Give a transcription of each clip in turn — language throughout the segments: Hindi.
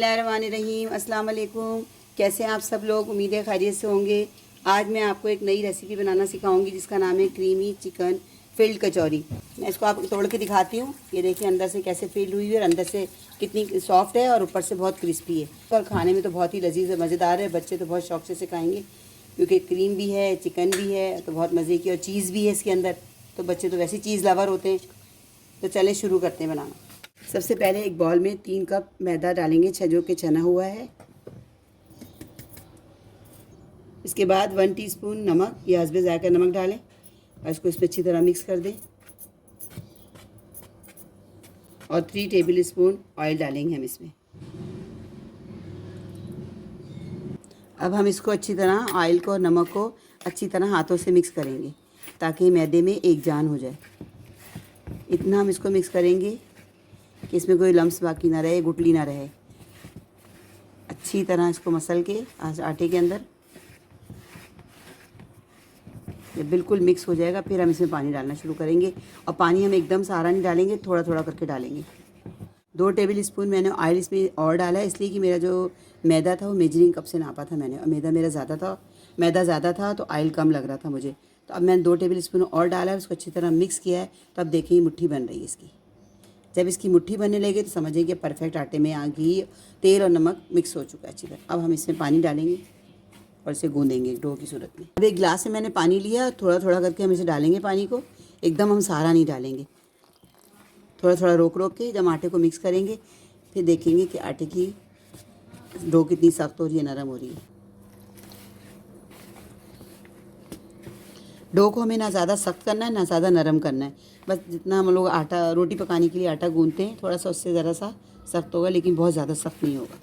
बिस्मिल्लाहिर्रहमानिर्रहीम। अस्सलाम वालेकुम। कैसे हैं आप सब लोग? उम्मीद है खैरियत से होंगे। आज मैं आपको एक नई रेसिपी बनाना सिखाऊंगी जिसका नाम है क्रीमी चिकन फिल्ड कचौरी। मैं इसको आपको तोड़ के दिखाती हूँ। ये देखिए अंदर से कैसे फील्ड हुई है और अंदर से कितनी सॉफ्ट है और ऊपर से बहुत क्रिस्पी है और खाने में तो बहुत ही लजीज है, मज़ेदार है। बच्चे तो बहुत शौक से खाएंगे क्योंकि क्रीम भी है, चिकन भी है, तो बहुत मज़े की, और चीज़ भी है इसके अंदर, तो बच्चे तो वैसे ही चीज़ लवर होते हैं। तो चलें शुरू करते हैं बनाना। सबसे पहले एक बाउल में 3 कप मैदा डालेंगे, जो कि छना हुआ है। इसके बाद 1 टीस्पून नमक या हस्बे ज़ायका नमक डालें और इसको इसमें अच्छी तरह मिक्स कर दें। और 3 टेबल स्पून ऑयल डालेंगे हम इसमें। अब हम इसको अच्छी तरह ऑयल को और नमक को अच्छी तरह हाथों से मिक्स करेंगे ताकि मैदे में एक जान हो जाए। इतना हम इसको मिक्स करेंगे कि इसमें कोई लम्स बाकी ना रहे, गुठली ना रहे। अच्छी तरह इसको मसल के आटे के अंदर जब बिल्कुल मिक्स हो जाएगा फिर हम इसमें पानी डालना शुरू करेंगे। और पानी हम एकदम सारा नहीं डालेंगे, थोड़ा थोड़ा करके डालेंगे। 2 टेबल स्पून मैंने ऑयल इसमें और डाला है, इसलिए कि मेरा जो मैदा था वो मेजरिंग कप से नापा था मैंने, और मैदा ज़्यादा था तो ऑयल कम लग रहा था मुझे। तो अब मैंने 2 टेबल स्पून और डाला है, उसको अच्छी तरह मिक्स किया है। तो अब देखिए मुट्ठी बन रही है इसकी। जब इसकी मुट्ठी बनने लगे तो समझिए कि परफेक्ट आटे में घी, तेल और नमक मिक्स हो चुका है अच्छी तरह। अब हम इसमें पानी डालेंगे और इसे गूंदेंगे डो की सूरत में। अब एक गिलास से मैंने पानी लिया, थोड़ा थोड़ा करके हम इसे डालेंगे पानी को। एकदम हम सारा नहीं डालेंगे, थोड़ा थोड़ा रोक रोक के जब आटे को मिक्स करेंगे फिर देखेंगे कि आटे की डो कितनी सख्त हो रही है, नरम हो रही है। डो को हमें ना ज़्यादा सख्त करना है ना ज़्यादा नरम करना है, बस जितना हम लोग आटा रोटी पकाने के लिए आटा गूंथते हैं थोड़ा सा उससे ज़रा सा सख्त होगा, लेकिन बहुत ज़्यादा सख्त नहीं होगा।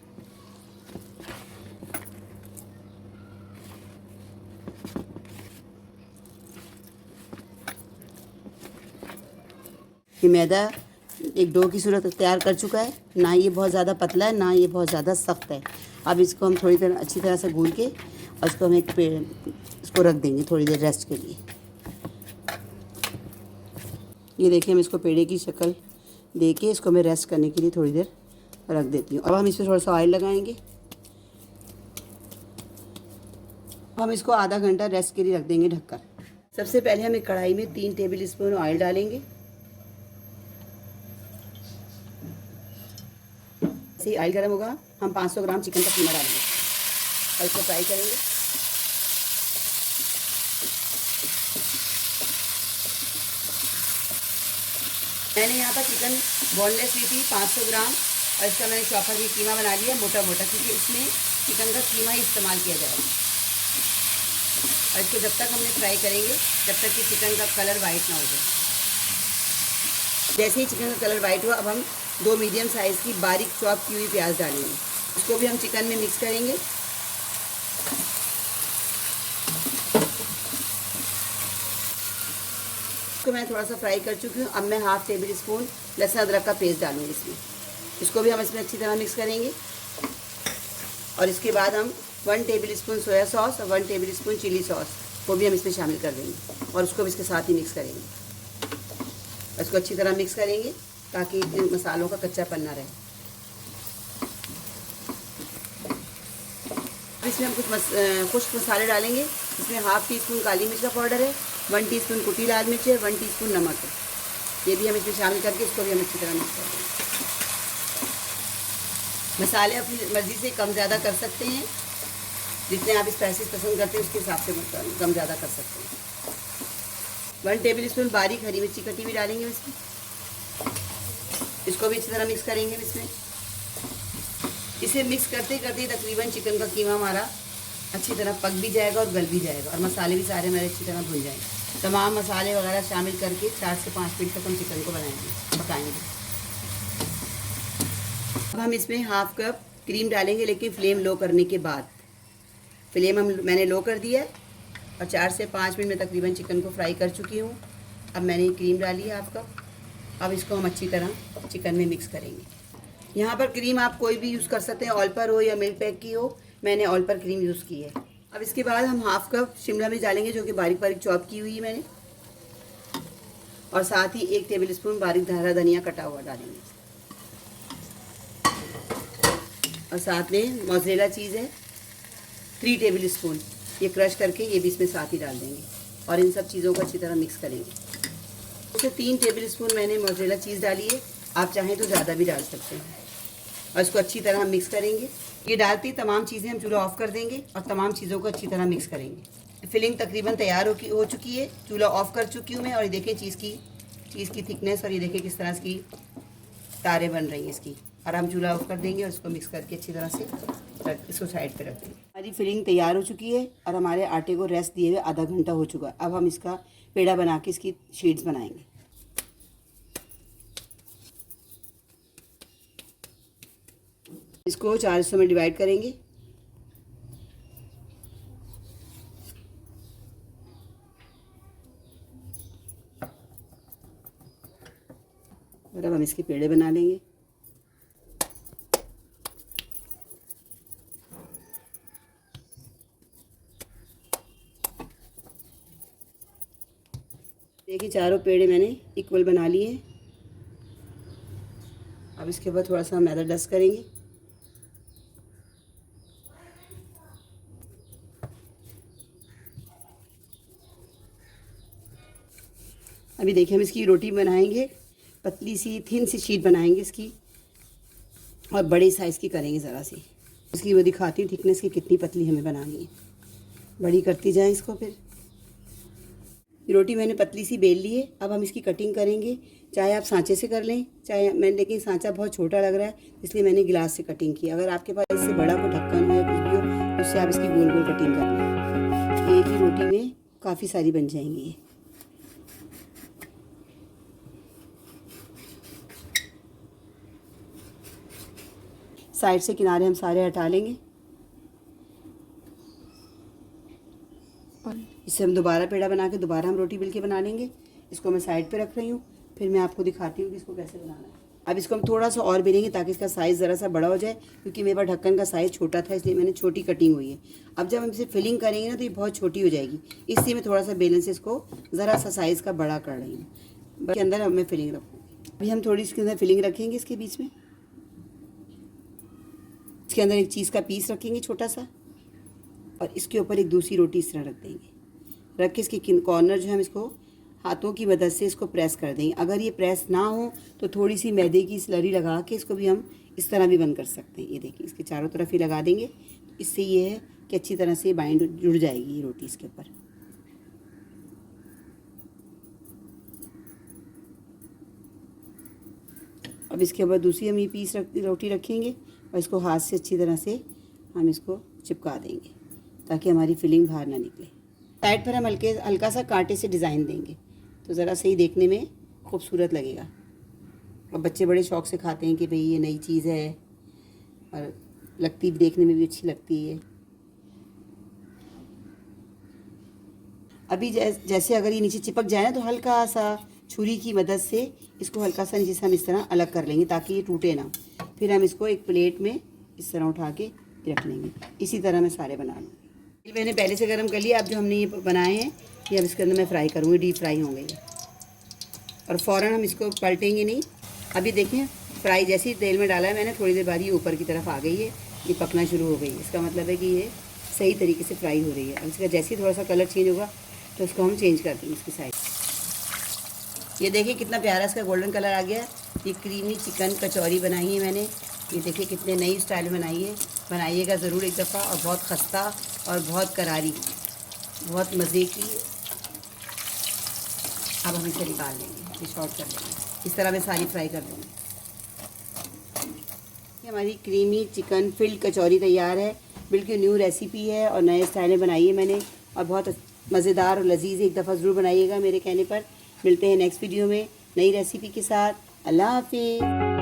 ये मैदा एक डो की सूरत तैयार कर चुका है, ना ये बहुत ज़्यादा पतला है ना ये बहुत ज़्यादा सख्त है। अब इसको हम थोड़ी देर अच्छी तरह से गूंथ के और इसको हम इसको रख देंगे थोड़ी देर रेस्ट के लिए। ये देखिए हम इसको पेड़े की शक्ल दे के इसको मैं रेस्ट करने के लिए थोड़ी देर रख देती हूँ। अब हम इसमें थोड़ा सा ऑयल लगाएंगे। हम इसको आधा घंटा रेस्ट के लिए रख देंगे ढककर। सबसे पहले हम एक कढ़ाई में 3 टेबल स्पून ऑयल डालेंगे। से ऑयल गर्म होगा हम 500 ग्राम चिकन का कीमा डालेंगे और इसको फ्राई करेंगे। मैंने यहाँ पर चिकन बोनलेस ली थी 500 ग्राम और इसका मैंने चॉपर की कीमा बना लिया मोटा मोटा, क्योंकि इसमें चिकन का कीमा ही इस्तेमाल किया जाएगा। और इसको जब तक हमने फ्राई करेंगे जब तक कि चिकन का कलर वाइट ना हो जाए। जैसे ही चिकन का कलर वाइट हुआ अब हम 2 मीडियम साइज़ की बारीक चॉप की हुई प्याज डालेंगे। इसको भी हम चिकन में मिक्स करेंगे। इसको मैं थोड़ा सा फ्राई कर चुकी हूँ। अब मैं हाफ़ टेबल स्पून लहसुन अदरक का पेस्ट डालूँगी इसमें। इसको भी हम इसमें अच्छी तरह मिक्स करेंगे। और इसके बाद हम 1 टेबल स्पून सोया सॉस और 1 टेबल स्पून चिली सॉस को भी हम इसमें शामिल कर देंगे और उसको भी इसके साथ ही मिक्स करेंगे। इसको अच्छी तरह मिक्स करेंगे ताकि इन मसालों का कच्चापन ना रहे। इसमें हम कुछ खुश्क मसाले डालेंगे। इसमें हाफ़ टी स्पून काली मिर्च का पाउडर है, 1 टीस्पून कुटी लाल मिर्च है, 1 टीस्पून नमक है। ये भी हम इसमें शामिल करके इसको भी हम अच्छी तरह मिक्स कर देंगे। मसाले अपनी मर्ज़ी से कम ज़्यादा कर सकते हैं, जितने आप स्पाइसेस पसंद करते हैं उसके हिसाब से कम ज़्यादा कर सकते हैं। 1 टेबल स्पून बारीक हरी मिर्ची कटी हुई डालेंगे इसमें। इसको भी अच्छी तरह मिक्स करेंगे इसमें। इसे मिक्स करते करते तकरीबन चिकन का कीमा हमारा अच्छी तरह पक भी जाएगा और गल भी जाएगा और मसाले भी सारे हमारे अच्छी तरह भुन जाएंगे। तमाम मसाले वगैरह शामिल करके 4 से 5 मिनट तक हम चिकन को पकाएंगे। अब हम इसमें हाफ़ कप क्रीम डालेंगे, लेकिन फ्लेम लो करने के बाद। फ्लेम मैंने लो कर दिया है और 4 से 5 मिनट में तकरीबन चिकन को फ्राई कर चुकी हूँ। अब मैंने क्रीम डाली है हाफ़ कप। अब इसको हम अच्छी तरह चिकन में मिक्स करेंगे। यहाँ पर क्रीम आप कोई भी यूज़ कर सकते हैं, ऑल पर हो या मिल्क पैक की हो। मैंने ऑल पर क्रीम यूज़ की है। अब इसके बाद हम हाफ़ कप शिमला मिर्च डालेंगे जो कि बारीक बारीक चॉप की हुई है मैंने, और साथ ही 1 टेबल स्पून बारीक हरा धनिया कटा हुआ डालेंगे। और साथ में मोज़रेला चीज़ है 3 टेबल स्पून, ये क्रश करके ये भी इसमें साथ ही डाल देंगे और इन सब चीज़ों को अच्छी तरह मिक्स करेंगे। इसमें 3 टेबल स्पून मैंने मोज़रेला चीज़ डाली है, आप चाहें तो ज़्यादा भी डाल सकते हैं। और इसको अच्छी तरह हम मिक्स करेंगे। ये डालते ही तमाम चीज़ें हम चूल्हा ऑफ़ कर देंगे और तमाम चीज़ों को अच्छी तरह मिक्स करेंगे। फिलिंग तकरीबन तैयार हो चुकी है, चूल्हा ऑफ़ कर चुकी हूँ मैं। और ये देखें चीज़ की थिकनेस, और ये देखें किस तरह इसकी तारें बन रही हैं इसकी। और हम चूल्हा ऑफ़ कर देंगे और इसको मिक्स करके अच्छी तरह से इसको साइड पे रख देंगे। हमारी फिलिंग तैयार हो चुकी है और हमारे आटे को रेस्ट दिए हुए आधा घंटा हो चुका है। अब हम इसका पेड़ा बना के इसकी शीट्स बनाएंगे। इसको 4 हिस्सों में डिवाइड करेंगे। और अब हम इसके पेड़े बना लेंगे। देखिए चारों पेड़े मैंने इक्वल बना लिए। अब इसके बाद थोड़ा सा मैदा डस्ट करेंगे। अभी देखिए हम इसकी रोटी बनाएंगे, पतली सी थिन सी शीट बनाएंगे इसकी और बड़े साइज़ की करेंगे ज़रा सी। इसकी वो दिखाती हूँ थिकनेस की कितनी पतली हमें बनानी है। बड़ी करती जाएं इसको। फिर रोटी मैंने पतली सी बेल ली है। अब हम इसकी कटिंग करेंगे, चाहे आप सांचे से कर लें, चाहे मैंने, लेकिन सांचा बहुत छोटा लग रहा है इसलिए मैंने गिलास से कटिंग की। अगर आपके पास इससे बड़ा कोई ढक्कन हो या कुछ भी हो उससे आप इसकी गोल गोल कटिंग कर लें। एक ही रोटी में काफ़ी सारी बन जाएंगी ये। साइड से किनारे हम सारे हटा लेंगे। इससे हम दोबारा पेड़ा बना के दोबारा हम रोटी बेल के बना लेंगे। इसको मैं साइड पे रख रही हूँ, फिर मैं आपको दिखाती हूँ कि इसको कैसे बनाना है। अब इसको हम थोड़ा सा और बेलेंगे ताकि इसका साइज़ ज़रा सा बड़ा हो जाए, क्योंकि मेरे पास ढक्कन का साइज़ छोटा था इसलिए मैंने छोटी कटिंग हुई है। अब जब हम इसे फिलिंग करेंगे ना तो ये बहुत छोटी हो जाएगी, इसलिए मैं थोड़ा सा बेलन से इसको ज़रा सा साइज़ का बड़ा कर रही हूँ। इसके अंदर अब मैं फिलिंग रखूँगी। अभी हम थोड़ी इसके अंदर फिलिंग रखेंगे इसके बीच में। इसके अंदर एक चीज़ का पीस रखेंगे छोटा सा और इसके ऊपर एक दूसरी रोटी इस तरह रख देंगे। रख के इसके कॉर्नर जो है हम इसको हाथों की मदद से इसको प्रेस कर देंगे। अगर ये प्रेस ना हो तो थोड़ी सी मैदे की स्लरी लगा के इसको भी हम इस तरह भी बंद कर सकते हैं। ये देखिए इसके चारों तरफ ही लगा देंगे। इससे ये है कि अच्छी तरह से बाइंड जुड़ जाएगी ये रोटी इसके ऊपर। अब इसके बाद दूसरी हम ये पीस रोटी रखेंगे और इसको हाथ से अच्छी तरह से हम इसको चिपका देंगे ताकि हमारी फिलिंग बाहर ना निकले। साइड पर हम हल्का सा कांटे से डिज़ाइन देंगे तो ज़रा सही देखने में खूबसूरत लगेगा। और बच्चे बड़े शौक़ से खाते हैं कि भाई ये नई चीज़ है और लगती भी देखने में भी अच्छी लगती है। अभी जैसे अगर ये नीचे चिपक जाए ना तो हल्का सा छुरी की मदद से इसको हल्का सा नीचे से हम इस तरह अलग कर लेंगे ताकि ये टूटे ना। फिर हम इसको एक प्लेट में इस तरह उठा के रख लेंगे। इसी तरह मैं सारे बना लूँगी। मैंने पहले से गर्म कर लिया। अब जो हमने ये बनाए हैं ये अब इसके अंदर मैं फ्राई करूँगी, डीप फ्राई होंगे ये। और फ़ौरन हम इसको पलटेंगे नहीं। अभी देखें फ्राई जैसे ही तेल में डाला है मैंने, थोड़ी देर बाद ये ऊपर की तरफ आ गई है, ये पकना शुरू हो गई है। इसका मतलब है कि ये सही तरीके से फ्राई हो रही है। अब इसका जैसे ही थोड़ा सा कलर चेंज होगा तो इसको हम चेंज कर देंगे इसकी साइड। ये देखिए कितना प्यारा इसका गोल्डन कलर आ गया। ये क्रीमी चिकन कचौरी बनाई है मैंने। ये देखिए कितने नई स्टाइल में बनाई है। बनाइएगा ज़रूर एक दफ़ा। और बहुत खस्ता और बहुत करारी, बहुत मज़े की। अब हम इसे निकाल लेंगे, ये शॉर्ट कर लेंगे। इस तरह मैं सारी फ्राई कर दूँगी। हमारी क्रीमी चिकन फिल्ड कचौरी तैयार है। बिल्कुल न्यू रेसिपी है और नए स्टाइल में बनाई है मैंने और बहुत मज़ेदार और लजीज। एक दफ़ा ज़रूर बनाइएगा मेरे कहने पर। मिलते हैं नेक्स्ट वीडियो में नई रेसिपी के साथ। अल्लाह हाफिज़।